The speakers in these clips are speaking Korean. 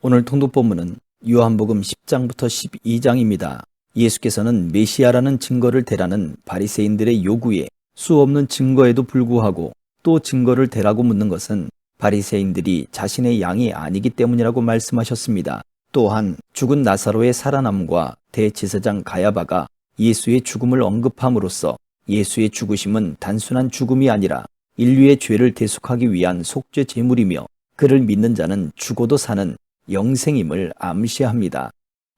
오늘 통독 본문은 요한복음 10장부터 12장입니다. 예수께서는 메시아라는 증거를 대라는 바리새인들의 요구에 수없는 증거에도 불구하고 또 증거를 대라고 묻는 것은 바리새인들이 자신의 양이 아니기 때문이라고 말씀하셨습니다. 또한 죽은 나사로의 살아남과 대제사장 가야바가 예수의 죽음을 언급함으로써 예수의 죽으심은 단순한 죽음이 아니라 인류의 죄를 대속하기 위한 속죄 제물이며 그를 믿는 자는 죽어도 사는 영생임을 암시합니다.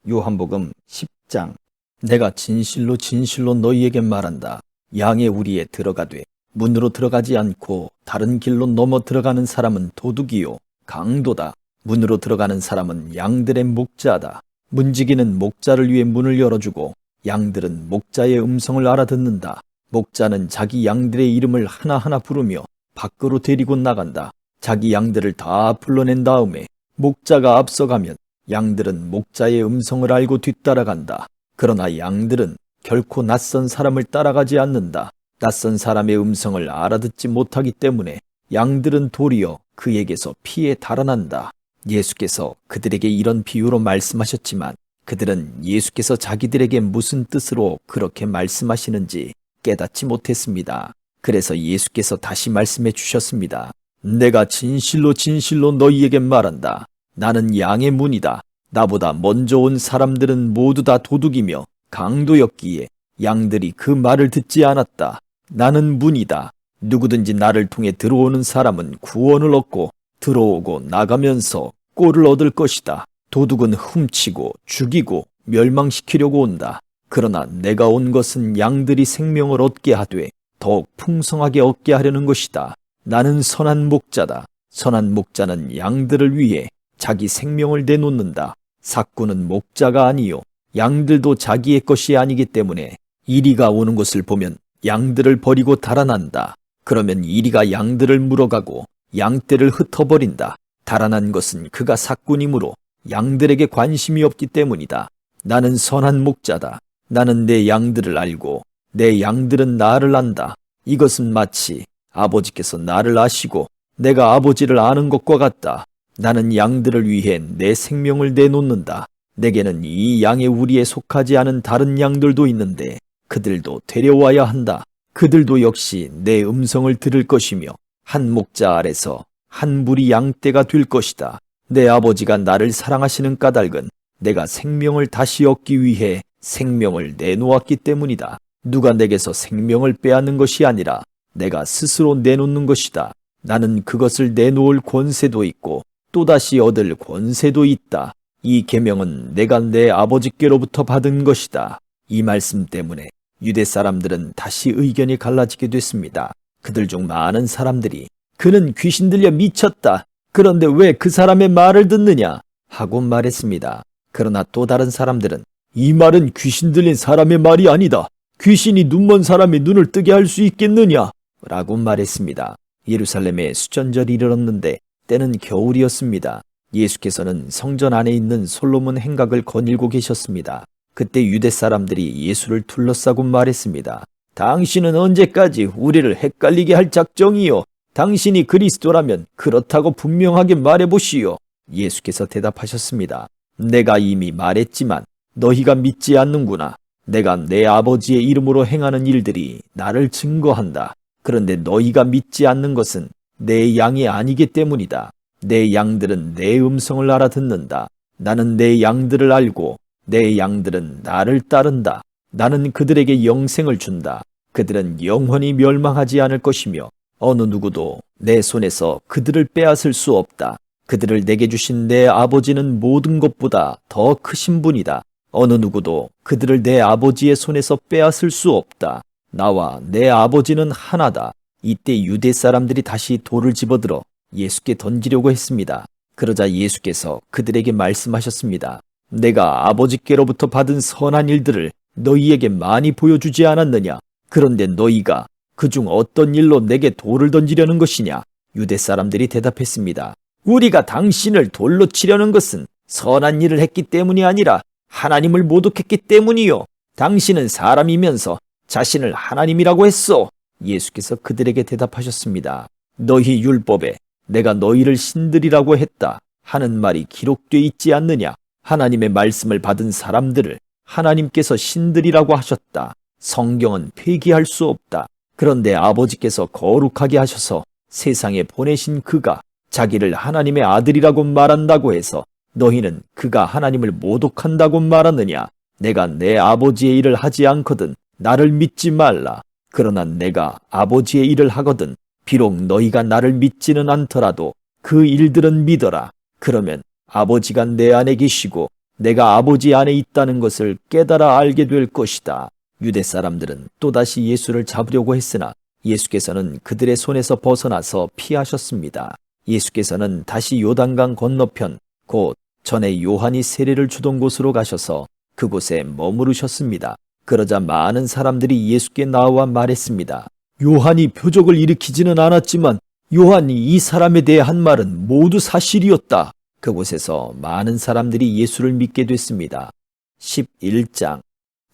요한복음 10장 내가 진실로 진실로 너희에게 말한다. 양의 우리에 들어가되 문으로 들어가지 않고 다른 길로 넘어 들어가는 사람은 도둑이요 강도다. 문으로 들어가는 사람은 양들의 목자다. 문지기는 목자를 위해 문을 열어주고 양들은 목자의 음성을 알아듣는다. 목자는 자기 양들의 이름을 하나하나 부르며 밖으로 데리고 나간다. 자기 양들을 다 불러낸 다음에 목자가 앞서가면 양들은 목자의 음성을 알고 뒤따라간다. 그러나 양들은 결코 낯선 사람을 따라가지 않는다. 낯선 사람의 음성을 알아듣지 못하기 때문에 양들은 도리어 그에게서 피해 달아난다. 예수께서 그들에게 이런 비유로 말씀하셨지만 그들은 예수께서 자기들에게 무슨 뜻으로 그렇게 말씀하시는지 깨닫지 못했습니다. 그래서 예수께서 다시 말씀해 주셨습니다. 내가 진실로 진실로 너희에게 말한다. 나는 양의 문이다. 나보다 먼저 온 사람들은 모두 다 도둑이며 강도였기에 양들이 그 말을 듣지 않았다. 나는 문이다. 누구든지 나를 통해 들어오는 사람은 구원을 얻고 들어오고 나가면서 꼴을 얻을 것이다. 도둑은 훔치고 죽이고 멸망시키려고 온다. 그러나 내가 온 것은 양들이 생명을 얻게 하되 더욱 풍성하게 얻게 하려는 것이다. 나는 선한 목자다. 선한 목자는 양들을 위해 자기 생명을 내놓는다. 삭구는 목자가 아니요 양들도 자기의 것이 아니기 때문에 이리가 오는 것을 보면 양들을 버리고 달아난다. 그러면 이리가 양들을 물어가고 양떼를 흩어버린다. 달아난 것은 그가 삭군이므로 양들에게 관심이 없기 때문이다. 나는 선한 목자다. 나는 내 양들을 알고 내 양들은 나를 안다. 이것은 마치 아버지께서 나를 아시고 내가 아버지를 아는 것과 같다. 나는 양들을 위해 내 생명을 내놓는다. 내게는 이 양의 우리에 속하지 않은 다른 양들도 있는데 그들도 데려와야 한다. 그들도 역시 내 음성을 들을 것이며 한 목자 아래서 한 무리 양떼가 될 것이다. 내 아버지가 나를 사랑하시는 까닭은 내가 생명을 다시 얻기 위해 생명을 내놓았기 때문이다. 누가 내게서 생명을 빼앗는 것이 아니라 내가 스스로 내놓는 것이다. 나는 그것을 내놓을 권세도 있고 또다시 얻을 권세도 있다. 이 계명은 내가 내 아버지께로부터 받은 것이다. 이 말씀 때문에 유대 사람들은 다시 의견이 갈라지게 됐습니다. 그들 중 많은 사람들이 그는 귀신 들려 미쳤다. 그런데 왜 그 사람의 말을 듣느냐? 하고 말했습니다. 그러나 또 다른 사람들은 이 말은 귀신 들린 사람의 말이 아니다. 귀신이 눈먼 사람의 눈을 뜨게 할 수 있겠느냐? 라고 말했습니다. 예루살렘에 수전절이 이르렀는데 때는 겨울이었습니다. 예수께서는 성전 안에 있는 솔로몬 행각을 거닐고 계셨습니다. 그때 유대 사람들이 예수를 둘러싸고 말했습니다. 당신은 언제까지 우리를 헷갈리게 할 작정이요? 당신이 그리스도라면 그렇다고 분명하게 말해보시오. 예수께서 대답하셨습니다. 내가 이미 말했지만 너희가 믿지 않는구나. 내가 내 아버지의 이름으로 행하는 일들이 나를 증거한다. 그런데 너희가 믿지 않는 것은 내 양이 아니기 때문이다. 내 양들은 내 음성을 알아듣는다. 나는 내 양들을 알고 내 양들은 나를 따른다. 나는 그들에게 영생을 준다. 그들은 영원히 멸망하지 않을 것이며 어느 누구도 내 손에서 그들을 빼앗을 수 없다. 그들을 내게 주신 내 아버지는 모든 것보다 더 크신 분이다. 어느 누구도 그들을 내 아버지의 손에서 빼앗을 수 없다. 나와 내 아버지는 하나다. 이때 유대 사람들이 다시 돌을 집어들어 예수께 던지려고 했습니다. 그러자 예수께서 그들에게 말씀하셨습니다. 내가 아버지께로부터 받은 선한 일들을 너희에게 많이 보여주지 않았느냐? 그런데 너희가 그중 어떤 일로 내게 돌을 던지려는 것이냐? 유대 사람들이 대답했습니다. 우리가 당신을 돌로 치려는 것은 선한 일을 했기 때문이 아니라 하나님을 모독했기 때문이요. 당신은 사람이면서 자신을 하나님이라고 했소. 예수께서 그들에게 대답하셨습니다. 너희 율법에 내가 너희를 신들이라고 했다. 하는 말이 기록되어 있지 않느냐? 하나님의 말씀을 받은 사람들을 하나님께서 신들이라고 하셨다. 성경은 폐기할 수 없다. 그런데 아버지께서 거룩하게 하셔서 세상에 보내신 그가 자기를 하나님의 아들이라고 말한다고 해서 너희는 그가 하나님을 모독한다고 말하느냐? 내가 내 아버지의 일을 하지 않거든 나를 믿지 말라. 그러나 내가 아버지의 일을 하거든 비록 너희가 나를 믿지는 않더라도 그 일들은 믿어라. 그러면 아버지가 내 안에 계시고 내가 아버지 안에 있다는 것을 깨달아 알게 될 것이다. 유대 사람들은 또다시 예수를 잡으려고 했으나 예수께서는 그들의 손에서 벗어나서 피하셨습니다. 예수께서는 다시 요단강 건너편 곧 전에 요한이 세례를 주던 곳으로 가셔서 그곳에 머무르셨습니다. 그러자 많은 사람들이 예수께 나와 말했습니다. 요한이 표적을 일으키지는 않았지만 요한이 이 사람에 대해 한 말은 모두 사실이었다. 그곳에서 많은 사람들이 예수를 믿게 됐습니다. 11장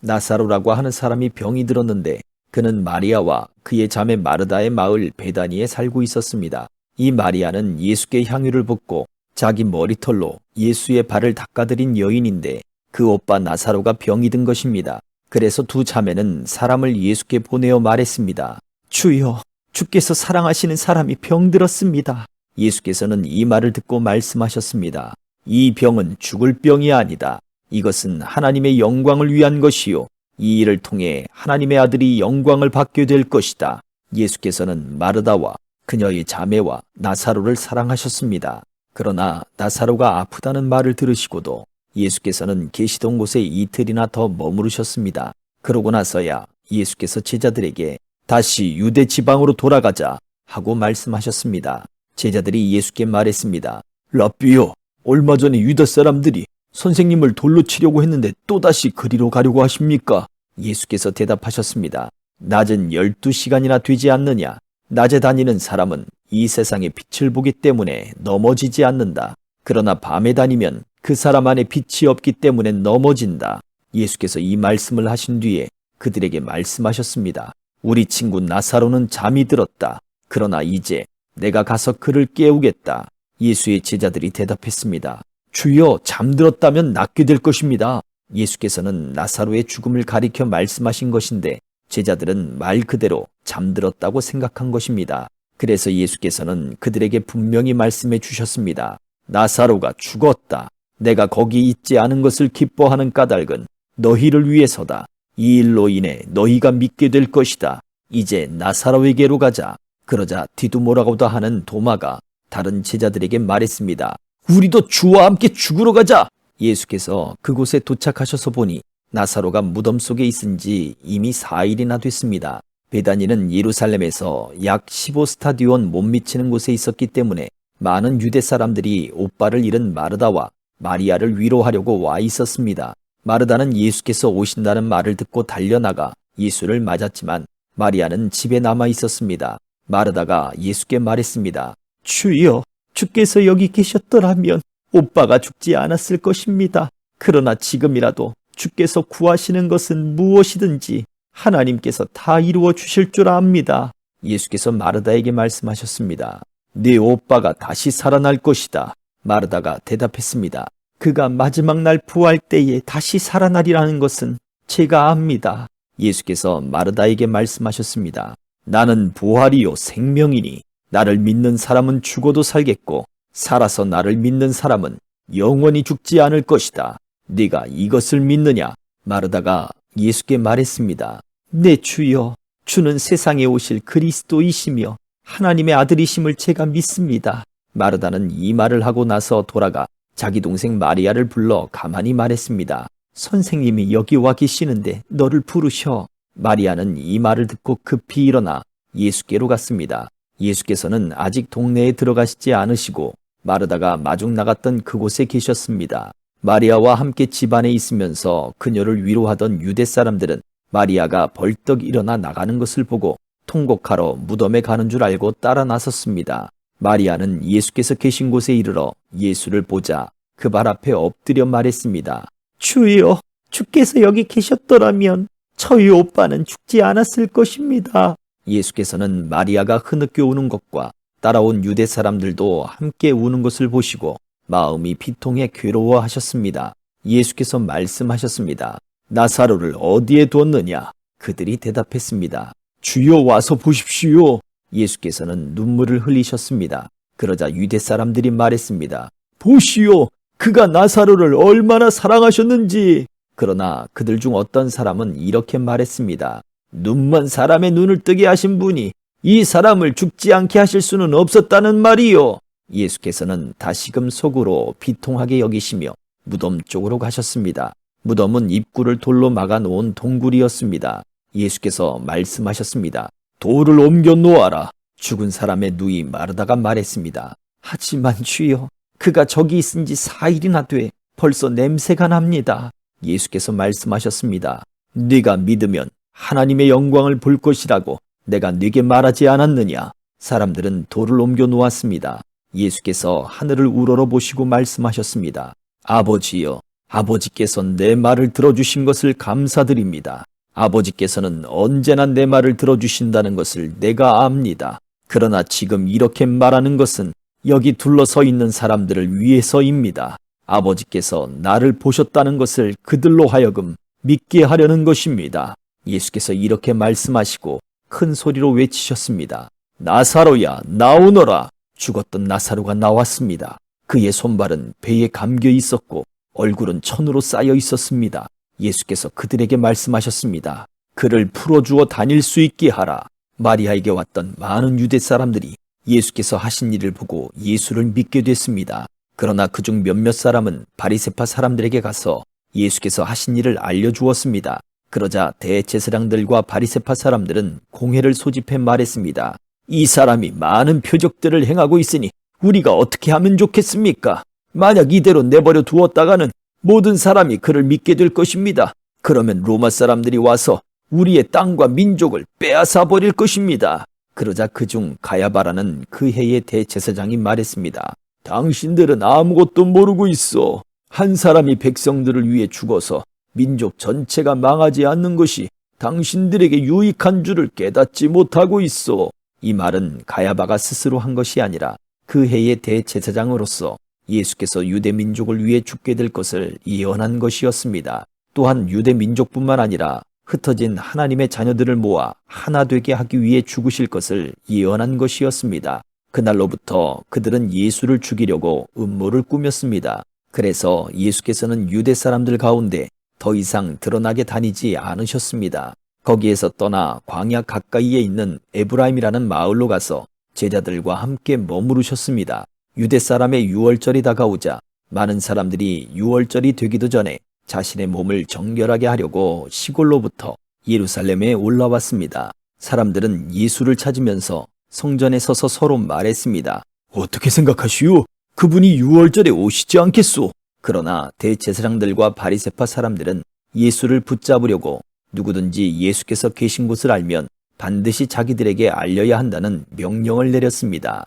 나사로라고 하는 사람이 병이 들었는데 그는 마리아와 그의 자매 마르다의 마을 베다니에 살고 있었습니다. 이 마리아는 예수께 향유를 붓고 자기 머리털로 예수의 발을 닦아드린 여인인데 그 오빠 나사로가 병이 든 것입니다. 그래서 두 자매는 사람을 예수께 보내어 말했습니다. 주여, 주께서 사랑하시는 사람이 병들었습니다. 예수께서는 이 말을 듣고 말씀하셨습니다. 이 병은 죽을 병이 아니다. 이것은 하나님의 영광을 위한 것이요. 이 일을 통해 하나님의 아들이 영광을 받게 될 것이다. 예수께서는 마르다와 그녀의 자매와 나사로를 사랑하셨습니다. 그러나 나사로가 아프다는 말을 들으시고도 예수께서는 계시던 곳에 이틀이나 더 머무르셨습니다. 그러고 나서야 예수께서 제자들에게 다시 유대 지방으로 돌아가자 하고 말씀하셨습니다. 제자들이 예수께 말했습니다. 랍비요, 얼마 전에 유다 사람들이 선생님을 돌로 치려고 했는데 또다시 그리로 가려고 하십니까? 예수께서 대답하셨습니다. 낮은 12시간이나 되지 않느냐? 낮에 다니는 사람은 이 세상의 빛을 보기 때문에 넘어지지 않는다. 그러나 밤에 다니면 그 사람 안에 빛이 없기 때문에 넘어진다. 예수께서 이 말씀을 하신 뒤에 그들에게 말씀하셨습니다. 우리 친구 나사로는 잠이 들었다. 그러나 이제 내가 가서 그를 깨우겠다. 예수의 제자들이 대답했습니다. 주여, 잠들었다면 낫게 될 것입니다. 예수께서는 나사로의 죽음을 가리켜 말씀하신 것인데 제자들은 말 그대로 잠들었다고 생각한 것입니다. 그래서 예수께서는 그들에게 분명히 말씀해 주셨습니다. 나사로가 죽었다. 내가 거기 있지 않은 것을 기뻐하는 까닭은 너희를 위해서다. 이 일로 인해 너희가 믿게 될 것이다. 이제 나사로에게로 가자. 그러자 디두모라고도 하는 도마가 다른 제자들에게 말했습니다. 우리도 주와 함께 죽으러 가자. 예수께서 그곳에 도착하셔서 보니 나사로가 무덤 속에 있은 지 이미 4일이나 됐습니다. 베다니는 예루살렘에서 약 15스타디온 못 미치는 곳에 있었기 때문에 많은 유대 사람들이 오빠를 잃은 마르다와 마리아를 위로하려고 와 있었습니다. 마르다는 예수께서 오신다는 말을 듣고 달려나가 예수를 맞았지만 마리아는 집에 남아 있었습니다. 마르다가 예수께 말했습니다. 주여, 주께서 여기 계셨더라면 오빠가 죽지 않았을 것입니다. 그러나 지금이라도 주께서 구하시는 것은 무엇이든지 하나님께서 다 이루어 주실 줄 압니다. 예수께서 마르다에게 말씀하셨습니다. 네 오빠가 다시 살아날 것이다. 마르다가 대답했습니다. 그가 마지막 날 부활 때에 다시 살아나리라는 것은 제가 압니다. 예수께서 마르다에게 말씀하셨습니다. 나는 부활이요 생명이니 나를 믿는 사람은 죽어도 살겠고 살아서 나를 믿는 사람은 영원히 죽지 않을 것이다. 네가 이것을 믿느냐? 마르다가 예수께 말했습니다. 네 주여, 주는 세상에 오실 그리스도이시며 하나님의 아들이심을 제가 믿습니다. 마르다는 이 말을 하고 나서 돌아가 자기 동생 마리아를 불러 가만히 말했습니다. 선생님이 여기 와 계시는데 너를 부르셔. 마리아는 이 말을 듣고 급히 일어나 예수께로 갔습니다. 예수께서는 아직 동네에 들어가시지 않으시고 마르다가 마중 나갔던 그곳에 계셨습니다. 마리아와 함께 집안에 있으면서 그녀를 위로하던 유대 사람들은 마리아가 벌떡 일어나 나가는 것을 보고 통곡하러 무덤에 가는 줄 알고 따라 나섰습니다. 마리아는 예수께서 계신 곳에 이르러 예수를 보자 그 발 앞에 엎드려 말했습니다. 주여, 주께서 여기 계셨더라면 저희 오빠는 죽지 않았을 것입니다. 예수께서는 마리아가 흐느껴 우는 것과 따라온 유대 사람들도 함께 우는 것을 보시고 마음이 비통해 괴로워하셨습니다. 예수께서 말씀하셨습니다. 나사로를 어디에 두었느냐? 그들이 대답했습니다. 주여 와서 보십시오. 예수께서는 눈물을 흘리셨습니다. 그러자 유대 사람들이 말했습니다. 보시오, 그가 나사로를 얼마나 사랑하셨는지. 그러나 그들 중 어떤 사람은 이렇게 말했습니다. 눈먼 사람의 눈을 뜨게 하신 분이 이 사람을 죽지 않게 하실 수는 없었다는 말이요. 예수께서는 다시금 속으로 비통하게 여기시며 무덤 쪽으로 가셨습니다. 무덤은 입구를 돌로 막아놓은 동굴이었습니다. 예수께서 말씀하셨습니다. 돌을 옮겨 놓아라. 죽은 사람의 누이 마르다가 말했습니다. 하지만 주여, 그가 저기 있은 지 4일이나 돼 벌써 냄새가 납니다. 예수께서 말씀하셨습니다. 네가 믿으면 하나님의 영광을 볼 것이라고 내가 네게 말하지 않았느냐? 사람들은 돌을 옮겨 놓았습니다. 예수께서 하늘을 우러러 보시고 말씀하셨습니다. 아버지여, 아버지께서 내 말을 들어주신 것을 감사드립니다. 아버지께서는 언제나 내 말을 들어주신다는 것을 내가 압니다. 그러나 지금 이렇게 말하는 것은 여기 둘러서 있는 사람들을 위해서입니다. 아버지께서 나를 보셨다는 것을 그들로 하여금 믿게 하려는 것입니다. 예수께서 이렇게 말씀하시고 큰 소리로 외치셨습니다. 나사로야, 나오너라. 죽었던 나사로가 나왔습니다. 그의 손발은 배에 감겨 있었고 얼굴은 천으로 쌓여 있었습니다. 예수께서 그들에게 말씀하셨습니다. 그를 풀어주어 다닐 수 있게 하라. 마리아에게 왔던 많은 유대 사람들이 예수께서 하신 일을 보고 예수를 믿게 됐습니다. 그러나 그중 몇몇 사람은 바리새파 사람들에게 가서 예수께서 하신 일을 알려주었습니다. 그러자 대제사장들과 바리새파 사람들은 공회를 소집해 말했습니다. 이 사람이 많은 표적들을 행하고 있으니 우리가 어떻게 하면 좋겠습니까? 만약 이대로 내버려 두었다가는 모든 사람이 그를 믿게 될 것입니다. 그러면 로마 사람들이 와서 우리의 땅과 민족을 빼앗아 버릴 것입니다. 그러자 그중 가야바라는 그 해의 대제사장이 말했습니다. 당신들은 아무것도 모르고 있어. 한 사람이 백성들을 위해 죽어서 민족 전체가 망하지 않는 것이 당신들에게 유익한 줄을 깨닫지 못하고 있어. 이 말은 가야바가 스스로 한 것이 아니라 그 해의 대제사장으로서 예수께서 유대 민족을 위해 죽게 될 것을 예언한 것이었습니다. 또한 유대 민족뿐만 아니라 흩어진 하나님의 자녀들을 모아 하나 되게 하기 위해 죽으실 것을 예언한 것이었습니다. 그날로부터 그들은 예수를 죽이려고 음모를 꾸몄습니다. 그래서 예수께서는 유대 사람들 가운데 더 이상 드러나게 다니지 않으셨습니다. 거기에서 떠나 광야 가까이에 있는 에브라임이라는 마을로 가서 제자들과 함께 머무르셨습니다. 유대 사람의 유월절이 다가오자 많은 사람들이 유월절이 되기도 전에 자신의 몸을 정결하게 하려고 시골로부터 예루살렘에 올라왔습니다. 사람들은 예수를 찾으면서 성전에 서서 서로 말했습니다. 어떻게 생각하시오? 그분이 유월절에 오시지 않겠소? 그러나 대제사장들과 바리새파 사람들은 예수를 붙잡으려고 누구든지 예수께서 계신 곳을 알면 반드시 자기들에게 알려야 한다는 명령을 내렸습니다.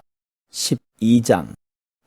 12장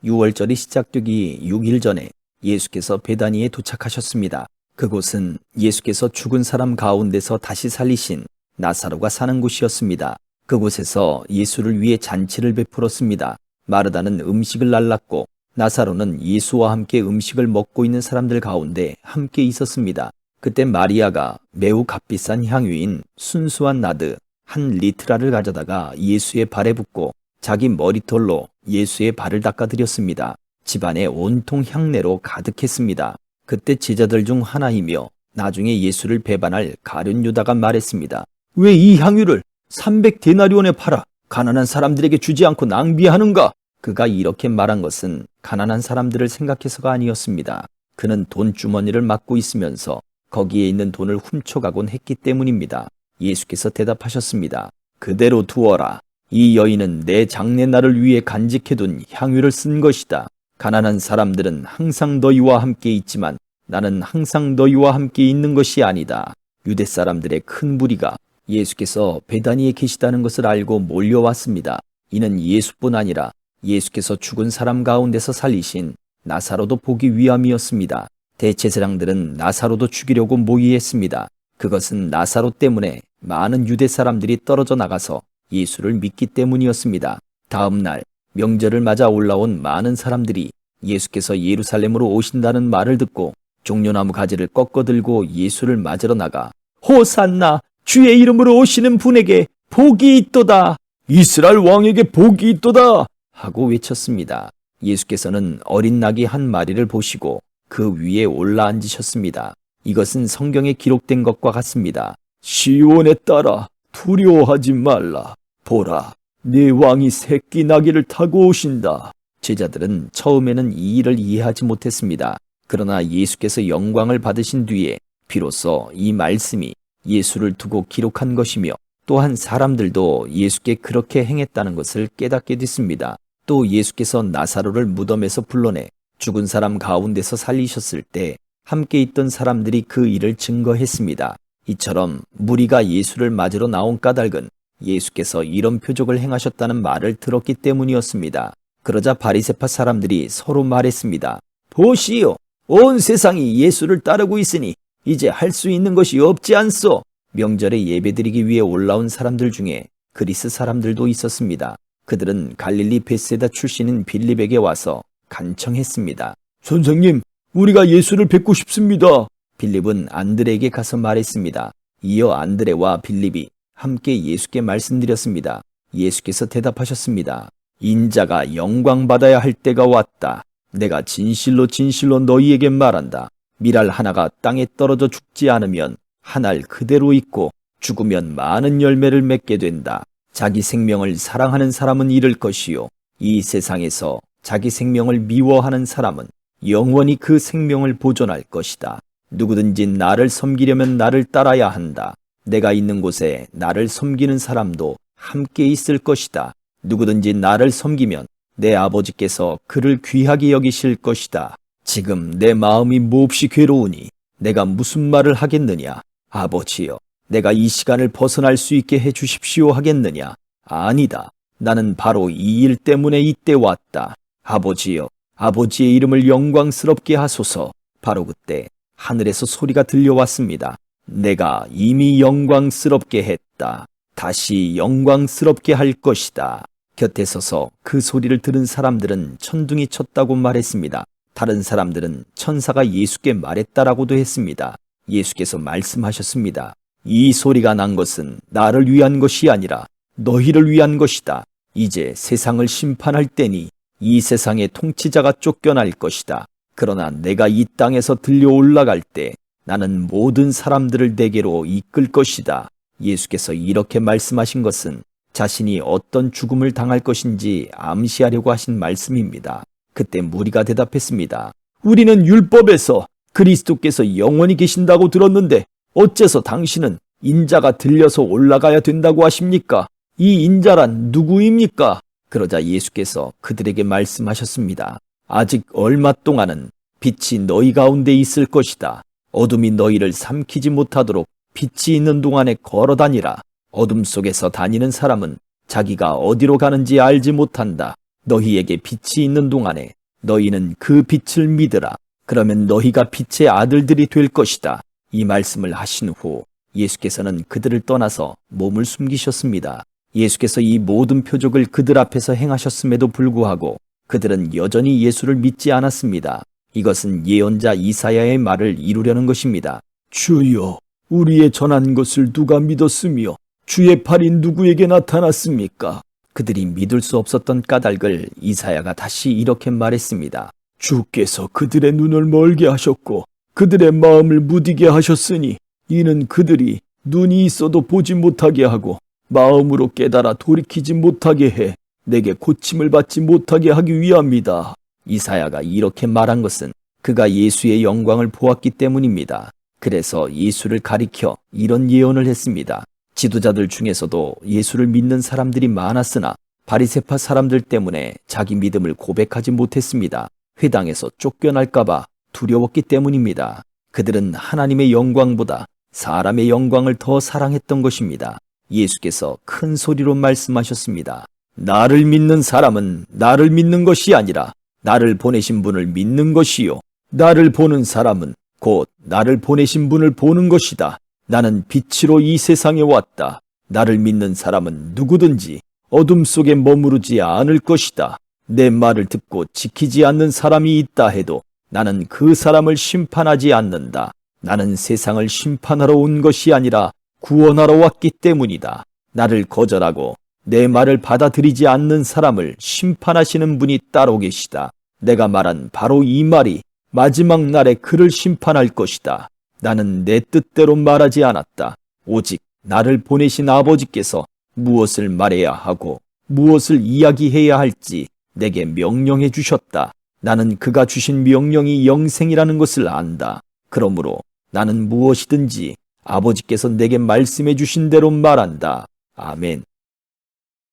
유월절이 시작되기 6일 전에 예수께서 베다니에 도착하셨습니다. 그곳은 예수께서 죽은 사람 가운데서 다시 살리신 나사로가 사는 곳이었습니다. 그곳에서 예수를 위해 잔치를 베풀었습니다. 마르다는 음식을 날랐고 나사로는 예수와 함께 음식을 먹고 있는 사람들 가운데 함께 있었습니다. 그때 마리아가 매우 값비싼 향유인 순수한 나드 1리트라를 가져다가 예수의 발에 붓고 자기 머리털로 예수의 발을 닦아드렸습니다. 집안에 온통 향내로 가득했습니다. 그때 제자들 중 하나이며 나중에 예수를 배반할 가룟 유다가 말했습니다. 왜 이 향유를 300데나리온에 팔아 가난한 사람들에게 주지 않고 낭비하는가? 그가 이렇게 말한 것은 가난한 사람들을 생각해서가 아니었습니다. 그는 돈주머니를 맡고 있으면서 거기에 있는 돈을 훔쳐가곤 했기 때문입니다. 예수께서 대답하셨습니다. 그대로 두어라. 이 여인은 내 장례날을 위해 간직해둔 향유를 쓴 것이다. 가난한 사람들은 항상 너희와 함께 있지만 나는 항상 너희와 함께 있는 것이 아니다. 유대 사람들의 큰 무리가 예수께서 베다니에 계시다는 것을 알고 몰려왔습니다. 이는 예수뿐 아니라 예수께서 죽은 사람 가운데서 살리신 나사로도 보기 위함이었습니다. 대제사장들은 나사로도 죽이려고 모의했습니다. 그것은 나사로 때문에 많은 유대 사람들이 떨어져 나가서 예수를 믿기 때문이었습니다. 다음 날 명절을 맞아 올라온 많은 사람들이 예수께서 예루살렘으로 오신다는 말을 듣고 종려나무 가지를 꺾어 들고 예수를 맞으러 나가 호산나 주의 이름으로 오시는 분에게 복이 있도다. 이스라엘 왕에게 복이 있도다. 하고 외쳤습니다. 예수께서는 어린 낙이 한 마리를 보시고 그 위에 올라앉으셨습니다. 이것은 성경에 기록된 것과 같습니다. 시온에 따라 두려워하지 말라. 보라, 네 왕이 새끼 나귀를 타고 오신다. 제자들은 처음에는 이 일을 이해하지 못했습니다. 그러나 예수께서 영광을 받으신 뒤에 비로소 이 말씀이 예수를 두고 기록한 것이며 또한 사람들도 예수께 그렇게 행했다는 것을 깨닫게 됐습니다. 또 예수께서 나사로를 무덤에서 불러내 죽은 사람 가운데서 살리셨을 때 함께 있던 사람들이 그 일을 증거했습니다. 이처럼 무리가 예수를 맞으러 나온 까닭은 예수께서 이런 표적을 행하셨다는 말을 들었기 때문이었습니다. 그러자 바리새파 사람들이 서로 말했습니다. 보시오, 온 세상이 예수를 따르고 있으니 이제 할 수 있는 것이 없지 않소. 명절에 예배드리기 위해 올라온 사람들 중에 그리스 사람들도 있었습니다. 그들은 갈릴리 벳세다 출신인 빌립에게 와서 간청했습니다. 선생님, 우리가 예수를 뵙고 싶습니다. 빌립은 안드레에게 가서 말했습니다. 이어 안드레와 빌립이 함께 예수께 말씀드렸습니다. 예수께서 대답하셨습니다. 인자가 영광받아야 할 때가 왔다. 내가 진실로 진실로 너희에게 말한다. 밀알 하나가 땅에 떨어져 죽지 않으면 한 알 그대로 있고 죽으면 많은 열매를 맺게 된다. 자기 생명을 사랑하는 사람은 잃을 것이요. 이 세상에서 자기 생명을 미워하는 사람은 영원히 그 생명을 보존할 것이다. 누구든지 나를 섬기려면 나를 따라야 한다. 내가 있는 곳에 나를 섬기는 사람도 함께 있을 것이다. 누구든지 나를 섬기면 내 아버지께서 그를 귀하게 여기실 것이다. 지금 내 마음이 몹시 괴로우니 내가 무슨 말을 하겠느냐? 아버지여, 내가 이 시간을 벗어날 수 있게 해 주십시오 하겠느냐? 아니다. 나는 바로 이 일 때문에 이때 왔다. 아버지여, 아버지의 이름을 영광스럽게 하소서. 바로 그때 하늘에서 소리가 들려왔습니다. 내가 이미 영광스럽게 했다. 다시 영광스럽게 할 것이다. 곁에 서서 그 소리를 들은 사람들은 천둥이 쳤다고 말했습니다. 다른 사람들은 천사가 예수께 말했다라고도 했습니다. 예수께서 말씀하셨습니다. 이 소리가 난 것은 나를 위한 것이 아니라 너희를 위한 것이다. 이제 세상을 심판할 때니 이 세상의 통치자가 쫓겨날 것이다. 그러나 내가 이 땅에서 들려 올라갈 때 나는 모든 사람들을 내게로 이끌 것이다. 예수께서 이렇게 말씀하신 것은 자신이 어떤 죽음을 당할 것인지 암시하려고 하신 말씀입니다. 그때 무리가 대답했습니다. 우리는 율법에서 그리스도께서 영원히 계신다고 들었는데 어째서 당신은 인자가 들려서 올라가야 된다고 하십니까? 이 인자란 누구입니까? 그러자 예수께서 그들에게 말씀하셨습니다. 아직 얼마 동안은 빛이 너희 가운데 있을 것이다. 어둠이 너희를 삼키지 못하도록 빛이 있는 동안에 걸어 다니라. 어둠 속에서 다니는 사람은 자기가 어디로 가는지 알지 못한다. 너희에게 빛이 있는 동안에 너희는 그 빛을 믿으라. 그러면 너희가 빛의 아들들이 될 것이다. 이 말씀을 하신 후 예수께서는 그들을 떠나서 몸을 숨기셨습니다. 예수께서 이 모든 표적을 그들 앞에서 행하셨음에도 불구하고 그들은 여전히 예수를 믿지 않았습니다. 이것은 예언자 이사야의 말을 이루려는 것입니다. 주여, 우리의 전한 것을 누가 믿었으며 주의 팔이 누구에게 나타났습니까? 그들이 믿을 수 없었던 까닭을 이사야가 다시 이렇게 말했습니다. 주께서 그들의 눈을 멀게 하셨고 그들의 마음을 무디게 하셨으니 이는 그들이 눈이 있어도 보지 못하게 하고 마음으로 깨달아 돌이키지 못하게 해 내게 고침을 받지 못하게 하기 위함이다. 이사야가 이렇게 말한 것은 그가 예수의 영광을 보았기 때문입니다. 그래서 예수를 가리켜 이런 예언을 했습니다. 지도자들 중에서도 예수를 믿는 사람들이 많았으나 바리새파 사람들 때문에 자기 믿음을 고백하지 못했습니다. 회당에서 쫓겨날까봐 두려웠기 때문입니다. 그들은 하나님의 영광보다 사람의 영광을 더 사랑했던 것입니다. 예수께서 큰 소리로 말씀하셨습니다. 나를 믿는 사람은 나를 믿는 것이 아니라 나를 보내신 분을 믿는 것이요. 나를 보는 사람은 곧 나를 보내신 분을 보는 것이다. 나는 빛으로 이 세상에 왔다. 나를 믿는 사람은 누구든지 어둠 속에 머무르지 않을 것이다. 내 말을 듣고 지키지 않는 사람이 있다 해도 나는 그 사람을 심판하지 않는다. 나는 세상을 심판하러 온 것이 아니라 구원하러 왔기 때문이다. 나를 거절하고 내 말을 받아들이지 않는 사람을 심판하시는 분이 따로 계시다. 내가 말한 바로 이 말이 마지막 날에 그를 심판할 것이다. 나는 내 뜻대로 말하지 않았다. 오직 나를 보내신 아버지께서 무엇을 말해야 하고 무엇을 이야기해야 할지 내게 명령해 주셨다. 나는 그가 주신 명령이 영생이라는 것을 안다. 그러므로 나는 무엇이든지 아버지께서 내게 말씀해 주신 대로 말한다. 아멘.